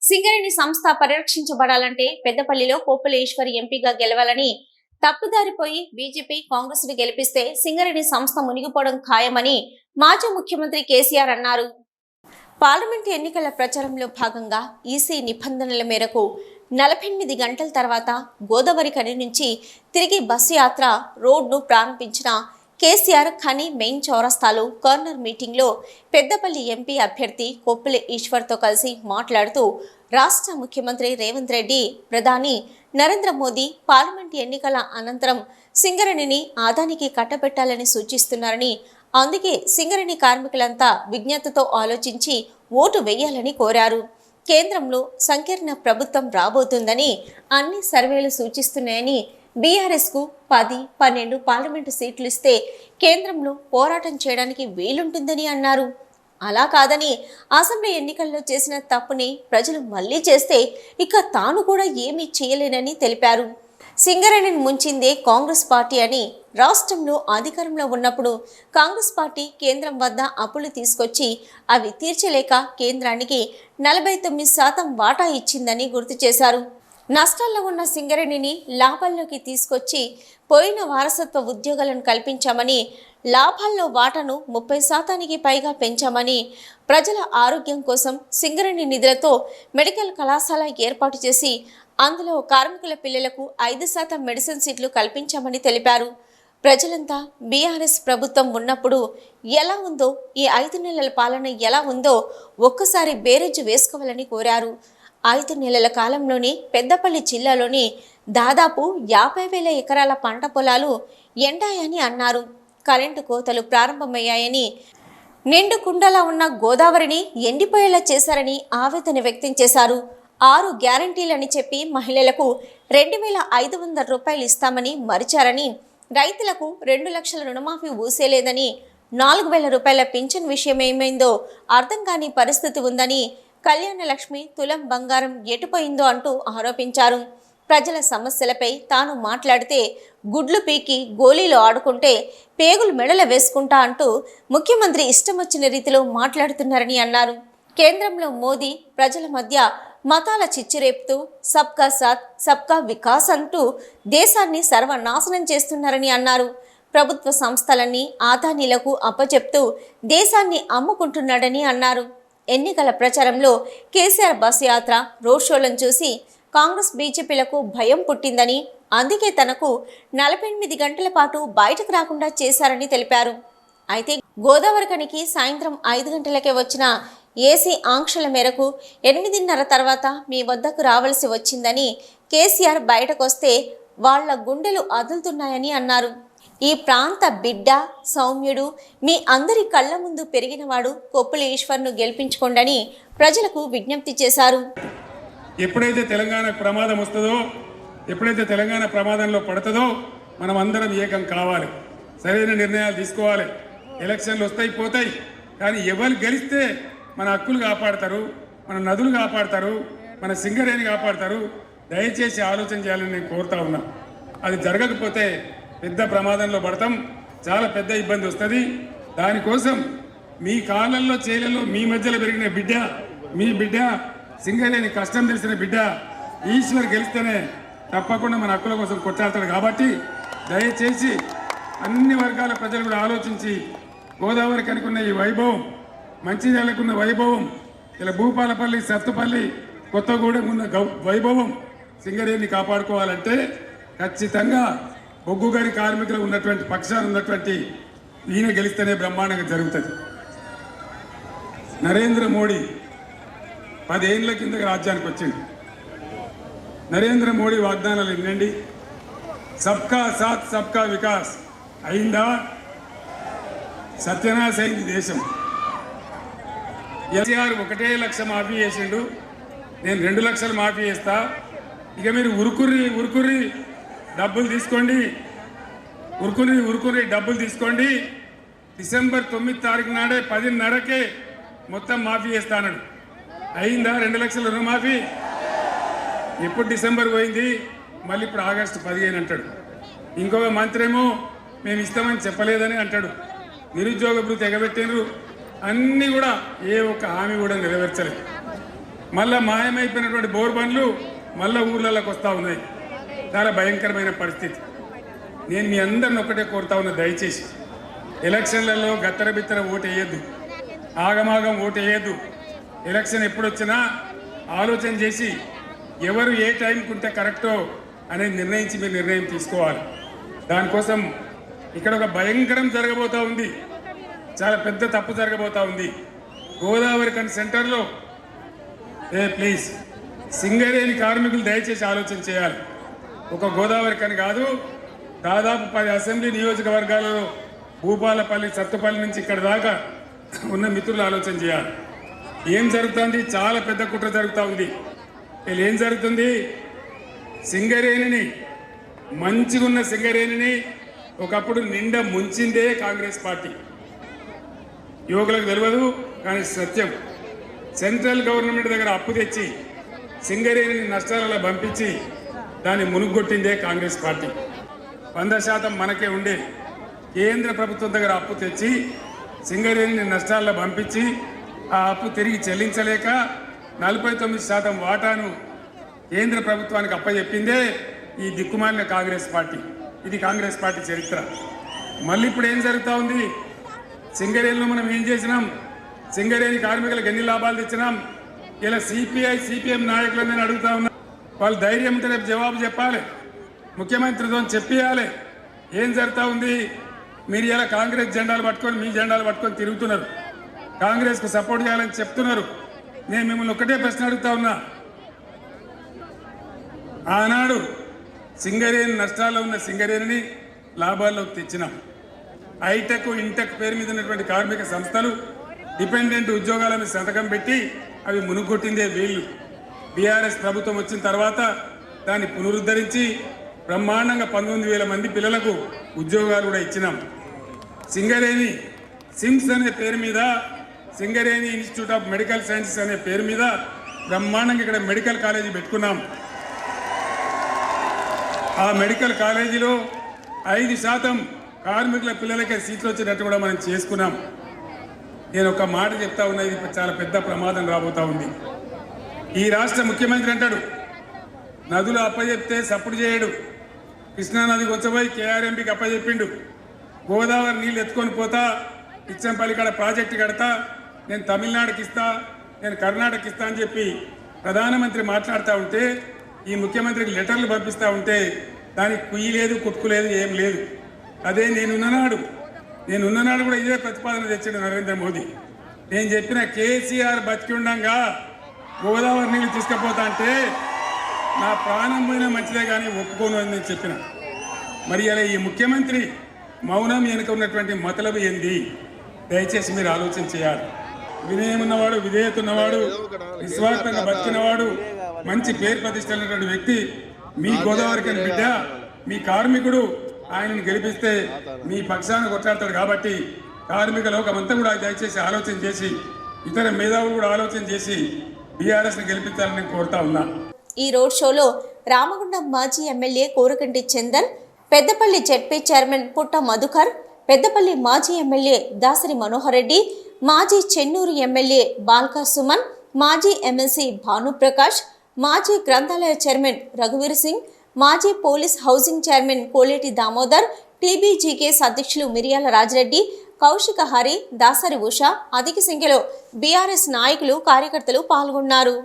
సింగరేణి సంస్థ పరిరక్షించబడాలంటే పెద్దపల్లిలో కొప్పుల ఈశ్వర్ ఎంపీగా గెలవాలని, తప్పుదారిపోయి బీజేపీ కాంగ్రెస్ ను గెలిపిస్తే సింగరేణి సంస్థ మునిగిపోవడం ఖాయమని మాజీ ముఖ్యమంత్రి కేసీఆర్ అన్నారు. పార్లమెంటు ఎన్నికల ప్రచారంలో భాగంగా ఈసీ నిబంధనల మేరకు 48 గంటల తర్వాత గోదావరి ఖని నుంచి తిరిగి బస్సు యాత్ర రోడ్ను ప్రారంభించిన కేసీఆర్ ఖని మెయిన్ చౌరస్తాలో కార్నర్ మీటింగ్లో పెద్దపల్లి ఎంపీ అభ్యర్థి కొప్పుల ఈశ్వర్తో కలిసి మాట్లాడుతూ రాష్ట్ర ముఖ్యమంత్రి రేవంత్ రెడ్డి, ప్రధాని నరేంద్ర మోదీ పార్లమెంటు ఎన్నికల అనంతరం సింగరేణిని ఆదానికి కట్టబెట్టాలని సూచిస్తున్నారని, అందుకే సింగరేణి కార్మికులంతా విజ్ఞతతో ఆలోచించి ఓటు వేయాలని కోరారు. కేంద్రంలో సంకీర్ణ ప్రభుత్వం రాబోతుందని అన్ని సర్వేలు సూచిస్తున్నాయని, బీఆర్ఎస్ కు 10-12 పార్లమెంటు సీట్లు ఇస్తే కేంద్రంలో పోరాటం చేయడానికి వీలుంటుందని అన్నారు. అలా కాదని అసెంబ్లీ ఎన్నికల్లో చేసిన తప్పుని ప్రజలు మళ్లీ చేస్తే ఇక తాను కూడా ఏమీ చేయలేనని తెలిపారు. సింగరేణిని ముంచిందే కాంగ్రెస్ పార్టీ అని, రాష్ట్రంలో అధికారంలో ఉన్నప్పుడు కాంగ్రెస్ పార్టీ కేంద్రం వద్ద అప్పులు తీసుకొచ్చి అవి తీర్చలేక కేంద్రానికి 49% వాటా ఇచ్చిందని గుర్తు చేశారు. నష్టాల్లో ఉన్న సింగరేణిని లాభాల్లోకి తీసుకొచ్చి పోయిన వారసత్వ ఉద్యోగాలను కల్పించామని, లాభాల్లో వాటాను 30% పైగా పెంచామని, ప్రజల ఆరోగ్యం కోసం సింగరేణి నిధులతో మెడికల్ కళాశాల ఏర్పాటు చేసి అందులో కార్మికుల పిల్లలకు 5% మెడిసిన్ సీట్లు కల్పించామని తెలిపారు. ప్రజలంతా బీఆర్ఎస్ ప్రభుత్వం ఉన్నప్పుడు ఎలా ఉందో, ఈ 5 నెలల పాలన ఎలా ఉందో ఒక్కసారి బేరేజు వేసుకోవాలని కోరారు. 5 నెలల కాలంలోని పెద్దపల్లి జిల్లాలోని దాదాపు 50,000 ఎకరాల పంట పొలాలు ఎండాయని అన్నారు. కరెంటు కోతలు ప్రారంభమయ్యాయని, నిండు కుండలా ఉన్న గోదావరిని ఎండిపోయేలా చేశారని ఆవేదన వ్యక్తం చేశారు. 6 గ్యారంటీలని చెప్పి మహిళలకు 2,500 రూపాయలు ఇస్తామని మరిచారని, రైతులకు 2 లక్షల రుణమాఫీ ఊసేలేదని, 4,000 రూపాయల పింఛన్ విషయం ఏమైందో అర్థం కాని పరిస్థితి ఉందని, కళ్యాణ లక్ష్మి తులం బంగారం ఎటుపోయిందో అంటూ ఆరోపించారు. ప్రజల సమస్యలపై తాను మాట్లాడితే గుడ్లు పీకి గోళీలు ఆడుకుంటే పేగులు మెడల వేసుకుంటా అంటూ ముఖ్యమంత్రి ఇష్టం వచ్చిన రీతిలో మాట్లాడుతున్నారని అన్నారు. కేంద్రంలో మోదీ ప్రజల మధ్య మతాల చిచ్చురేపుతూ సబ్కా సాత్ సబ్కా వికాస్ అంటూ దేశాన్ని సర్వనాశనం చేస్తున్నారని అన్నారు. ప్రభుత్వ సంస్థలన్నీ ఆదానీలకు అప్పచెప్తూ దేశాన్ని అమ్ముకుంటున్నాడని అన్నారు. ఎన్నికల ప్రచారంలో కేసీఆర్ బస్సు యాత్ర, రోడ్ షోలను చూసి కాంగ్రెస్ బీజేపీలకు భయం పుట్టిందని, అందుకే తనకు 48 గంటల పాటు బయటకు రాకుండా చేశారని తెలిపారు. అయితే గోదావరి ఖనికి సాయంత్రం 5 గంటలకే వచ్చిన ఏసీ ఆంక్షల మేరకు 8:30 తర్వాత మీ వద్దకు రావాల్సి వచ్చిందని, కేసీఆర్ బయటకొస్తే వాళ్ల గుండెలు అదులుతున్నాయని అన్నారు. ఈ ప్రాంత బిడ్డ, సౌమ్యుడు, మీ అందరి కళ్ల ముందు పెరిగినవాడు కొప్పుల ఈశ్వర్ను గెలిపించుకోండని ప్రజలకు విజ్ఞప్తి చేశారు. ఎప్పుడైతే తెలంగాణ ప్రమాదం వస్తుందో, ఎప్పుడైతే తెలంగాణ ప్రమాదంలో పడుతుందో మనం అందరం ఏకం కావాలి, సరైన నిర్ణయాలు తీసుకోవాలి. ఎలక్షన్లు వస్తాయి పోతాయి, కానీ ఎవరు గెలిస్తే మన హక్కులు కాపాడతారు, మన నదులు కాపాడతారు, మన సింగరేణి కాపాడతారు. దయచేసి ఆలోచన చేయాలని నేను కోరుతా ఉన్నా. అది జరగకపోతే పెద్ద ప్రమాదంలో పడతాం, చాలా పెద్ద ఇబ్బంది వస్తుంది. దానికోసం మీ కాళ్ళల్లో చేలల్లో మీ మధ్యలో పెరిగిన బిడ్డ, మీ బిడ్డ, సింగరేణి కష్టం తెలిసిన బిడ్డ ఈశ్వర్ గెలిస్తేనే తప్పకుండా మన హక్కుల కోసం కొట్లాడతాడు. కాబట్టి దయచేసి అన్ని వర్గాల ప్రజలు కూడా ఆలోచించి గోదావరి కనుకున్న ఈ వైభవం, మంచిర్యాలకున్న వైభవం, ఇలా భూపాలపల్లి, సత్తుపల్లి, కొత్తగూడెం ఉన్న వైభవం సింగరేణిని కాపాడుకోవాలంటే ఖచ్చితంగా బొగ్గు గని కార్మికులు ఉన్నటువంటి పక్షాలు ఉన్నటువంటి ఈయన గెలిస్తేనే బ్రహ్మాండంగా జరుగుతుంది. నరేంద్ర మోడీ 10 ఏళ్ల కింద రాజ్యానికి వచ్చింది. నరేంద్ర మోడీ వాగ్దానాలు వినండి. సబ్కా సాత్ సబ్కా వికాస్ అయిందా? సత్యనాశ అయింది దేశం. కేసీఆర్ 1 లక్ష మాఫీ చేసిండు, నేను 2 లక్షలు మాఫీ చేస్తా. ఇక మీరు ఉరుకుర్రి డబ్బులు తీసుకోండి, ఉరుకుర్రి డబ్బులు తీసుకోండి. డిసెంబర్ 9 తారీఖు నాడే 10:30కే మొత్తం మాఫీ చేస్తాను. అయిందా 2 లక్షల రుణమాఫీ? ఎప్పుడు డిసెంబర్ పోయింది, మళ్ళీ ఇప్పుడు ఆగస్టు 15 అంటాడు. ఇంకొక మంత్రి ఏమో మేము ఇస్తామని చెప్పలేదని అంటాడు. నిరుద్యోగ భృతి ఎగబెట్టినరు, అన్నీ కూడా ఏ ఒక్క హామీ కూడా నెరవేర్చలేదు. మళ్ళా మాయమైపోయినటువంటి బోర్ బండ్లు మళ్ళా ఊర్లలోకి వస్తూ ఉన్నాయి. చాలా భయంకరమైన పరిస్థితి. నేను మీ అందరిని ఒకటే కోరుతా ఉన్నా, దయచేసి ఎలక్షన్లలో గత్తర బిత్తర ఓటు వేయద్దు, ఆగమాగం ఓటు వేయద్దు. ఎలక్షన్ ఎప్పుడు వచ్చినా ఆలోచన చేసి ఎవరు ఏ టైంకి ఉంటే కరెక్టో అనేది నిర్ణయించి మీరు నిర్ణయం తీసుకోవాలి. దానికోసం ఇక్కడ ఒక భయంకరం జరగబోతూ ఉంది, చాలా పెద్ద తప్పు జరగబోతూ ఉంది. గోదావరి కన్ సెంటర్లో ప్లీజ్ సింగరేణి కార్మికులు దయచేసి ఆలోచన చేయాలి. ఒక గోదావరి కని కాదు, దాదాపు 10 అసెంబ్లీ నియోజకవర్గాలలో భూపాలపల్లి, సత్తుపల్లి నుంచి ఇక్కడ దాకా ఉన్న మిత్రులు ఆలోచన చేయాలి. ఏం జరుగుతుంది? చాలా పెద్ద కుట్ర జరుగుతూ ఉంది. వీళ్ళు ఏం జరుగుతుంది? సింగరేణిని, మంచిగా ఉన్న సింగరేణిని ఒకప్పుడు నిండా ముంచిందే కాంగ్రెస్ పార్టీ. యువకులకు తెలియదు కానీ సత్యం. సెంట్రల్ గవర్నమెంట్ దగ్గర అప్పు తెచ్చి సింగరేణిని నష్టాలలో పంపించి దాన్ని మునుగొట్టిందే కాంగ్రెస్ పార్టీ. 100% మనకే ఉండే. కేంద్ర ప్రభుత్వం దగ్గర అప్పు తెచ్చి సింగరేణిని నష్టాల్లో పంపించి ఆ అప్పు తిరిగి చెల్లించలేక 49% వాటాను కేంద్ర ప్రభుత్వానికి అప్పచెప్పిందే ఈ దిక్కుమాలిన కాంగ్రెస్ పార్టీ. ఇది కాంగ్రెస్ పార్టీ చరిత్ర. మళ్ళీ ఇప్పుడు ఏం జరుగుతూ ఉంది? సింగరేణిలో మనం ఏం చేసినాం? సింగరేణి కార్మికులకు ఎన్ని లాభాలు తెచ్చినాం? ఇలా సిపిఐ సిపిఎం నాయకులను నేను అడుగుతా ఉన్నా, వాళ్ళు ధైర్యం ఉంటే రేపు జవాబు చెప్పాలి, ముఖ్యమంత్రితో చెప్పియాలి. ఏం జరుగుతూ ఉంది? మీరు ఇలా కాంగ్రెస్ జెండాలు పట్టుకొని, మీ జెండాలు పట్టుకొని తిరుగుతున్నారు, కాంగ్రెస్కు సపోర్ట్ చేయాలని చెప్తున్నారు. నేను మిమ్మల్ని ఒకటే ప్రశ్న అడుగుతా ఉన్నా, ఆనాడు సింగరేణి నష్టాల్లో ఉన్న సింగరేణిని లాభాల్లోకి తెచ్చినాం. హైటెక్, ఇంటెక్ పేరు మీద ఉన్నటువంటి కార్మిక సంస్థలు డిపెండెంట్ ఉద్యోగాల మీద సంతకం పెట్టి అవి మునుగొట్టిందే వీళ్ళు. బీఆర్ఎస్ ప్రభుత్వం వచ్చిన తర్వాత దాన్ని పునరుద్ధరించి బ్రహ్మాండంగా 19,000 మంది పిల్లలకు ఉద్యోగాలు కూడా ఇచ్చినాం. సింగరేణి సిమ్స్ అనే పేరు మీద, Singareni institute of medical sciences అనే పేరు మీద బ్రహ్మాండంగా ఇక్కడ మెడికల్ కాలేజీ పెట్టుకున్నాం. ఆ మెడికల్ కాలేజీలో 5% కార్మికుల పిల్లలకే సీట్లు వచ్చేటట్టు కూడా మనం చేసుకున్నాం. నేను ఒక మాట చెప్తా ఉన్నా, ఇది చాలా పెద్ద ప్రమాదం రాబోతా ఉంది. ఈ రాష్ట్ర ముఖ్యమంత్రి అంటాడు నదులు అప్పచెప్తే సప్పుడు చేయడు. కృష్ణానది వచ్చబోయి కేఆర్ఎంపీకి అప్పచెప్పిండు. గోదావరి నీళ్ళు ఎత్తుకొని పోతా, ఇచ్చంపల్లి కాడ ప్రాజెక్టు కడతా, నేను తమిళనాడుకి ఇస్తా, నేను కర్ణాటకకి ఇస్తా అని చెప్పి ప్రధానమంత్రి మాట్లాడుతూ ఉంటే, ఈ ముఖ్యమంత్రికి లెటర్లు పంపిస్తూ ఉంటే దానికి కుయ్యి లేదు, కుట్టుకు లేదు, ఏం లేదు. అదే నేనున్ననాడు కూడా ఇదే ప్రతిపాదన తెచ్చాడు నరేంద్ర మోదీ. నేను చెప్పిన కేసీఆర్ బతికి ఉండంగా గోదావరి నీళ్ళు తీసుకుపోతా అంటే నా ప్రాణం పోయినా మంచిదే కానీ ఒప్పుకోను అని నేను చెప్పిన. మరి అలా ఈ ముఖ్యమంత్రి మౌనం వెనుక ఉన్నటువంటి మతలబు ఏంది? దయచేసి మీరు ఆలోచన చేయాలి. వినయం ఉన్నవాడు, విధేయత ఉన్నవాడు, నిస్వార్థంగా బతికినవాడు, మంచి పేరు ప్రతిష్టమైనటువంటి వ్యక్తి మీ గోదావరికి బిడ్డ, మీ కార్మికుడు. ఆయనను గెలిపిస్తే మీ పక్షాన కొట్లాడతాడు. కాబట్టి కార్మిక లోకమంతా కూడా దయచేసి ఆలోచన చేసి, ఇతర మేధావులు కూడా ఆలోచన చేసి బీఆర్ఎస్ని గెలిపించాలని నేను కోరుతా ఉన్నా. ఈ రోడ్ షోలో రామగుండం మాజీ MLA Korukanti Chandan, Peddapalli ZP chairman పుట్ట మధుకర్, పెద్దపల్లి మాజీ ఎమ్మెల్యే దాసరి మనోహర్ రెడ్డి, మాజీ చెన్నూరు ఎమ్మెల్యే బాల్కా సుమన్, మాజీ ఎమ్మెల్సీ భానుప్రకాష్, మాజీ గ్రంథాలయ చైర్మన్ రఘువీర్ సింగ్, మాజీ police housing chairman Koleti Damodar, TBGKS అధ్యక్షులు మిరియాల రాజిరెడ్డి, కౌశిక హరి, దాసరి ఉష, అధిక సంఖ్యలో బీఆర్ఎస్ నాయకులు, కార్యకర్తలు పాల్గొన్నారు.